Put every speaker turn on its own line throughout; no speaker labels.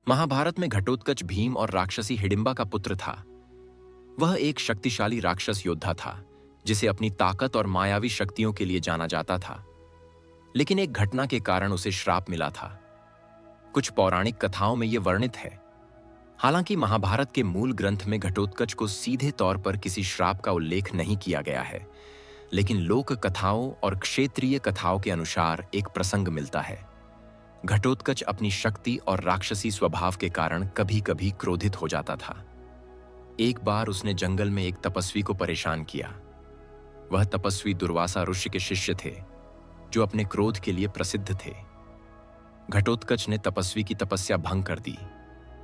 महाभारत में घटोत्कच भीम और राक्षसी हिडिंबा का पुत्र था। वह एक शक्तिशाली राक्षस योद्धा था जिसे अपनी ताकत और मायावी शक्तियों के लिए जाना जाता था। लेकिन एक घटना के कारण उसे श्राप मिला था। कुछ पौराणिक कथाओं में यह वर्णित है। हालांकि महाभारत के मूल ग्रंथ में घटोत्कच को सीधे तौर पर किसी श्राप का उल्लेख नहीं किया गया है, लेकिन लोक कथाओं और क्षेत्रीय कथाओं के अनुसार एक प्रसंग मिलता है। घटोत्कच अपनी शक्ति और राक्षसी स्वभाव के कारण कभी-कभी क्रोधित हो जाता था। एक बार उसने जंगल में एक तपस्वी को परेशान किया। वह तपस्वी दुर्वासा ऋषि के शिष्य थे, जो अपने क्रोध के लिए प्रसिद्ध थे। घटोत्कच ने तपस्वी की तपस्या भंग कर दी,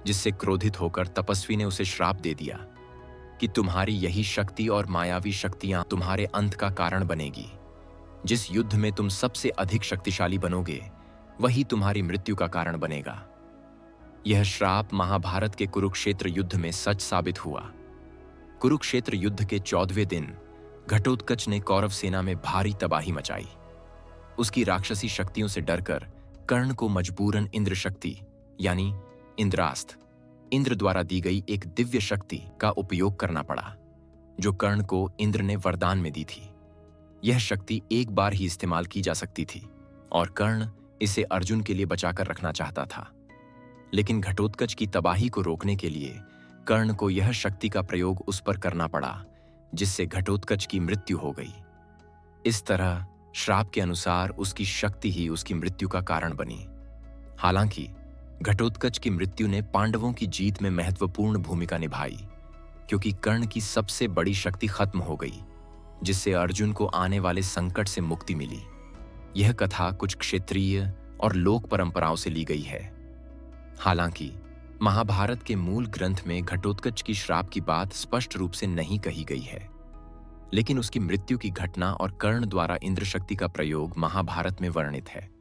जिससे क्रोधित होकर तपस्वी ने उसे श्राप दे दिया कि तुम्हारी यही शक्ति और मायावी शक्तियां तुम्हारे अंत का कारण बनेगी। जिस युद्ध में तुम सबसे अधिक शक्तिशाली बनोगे, वही तुम्हारी मृत्यु का कारण बनेगा। यह श्राप महाभारत के कुरुक्षेत्र युद्ध में सच साबित हुआ। कुरुक्षेत्र युद्ध के 14वें दिन घटोत्कच ने कौरव सेना में भारी तबाही मचाई। उसकी राक्षसी शक्तियों से डरकर कर्ण को मजबूरन इंद्र शक्ति यानी इंद्रास्त्र, इंद्र द्वारा दी गई एक दिव्य शक्ति का उपयोग करना पड़ा, जो कर्ण को इंद्र ने वरदान में दी थी। यह शक्ति एक बार ही इस्तेमाल की जा सकती थी और कर्ण इसे अर्जुन के लिए बचाकर रखना चाहता था। लेकिन घटोत्कच की तबाही को रोकने के लिए कर्ण को यह शक्ति का प्रयोग उस पर करना पड़ा, जिससे घटोत्कच की मृत्यु हो गई। इस तरह श्राप के अनुसार उसकी शक्ति ही उसकी मृत्यु का कारण बनी। हालांकि घटोत्कच की मृत्यु ने पांडवों की जीत में महत्वपूर्ण भूमिका निभाई, क्योंकि कर्ण की सबसे बड़ी शक्ति खत्म हो गई, जिससे अर्जुन को आने वाले संकट से मुक्ति मिली। यह कथा कुछ क्षेत्रीय और लोक परंपराओं से ली गई है। हालांकि महाभारत के मूल ग्रंथ में घटोत्कच की श्राप की बात स्पष्ट रूप से नहीं कही गई है, लेकिन उसकी मृत्यु की घटना और कर्ण द्वारा इंद्र शक्ति का प्रयोग महाभारत में वर्णित है।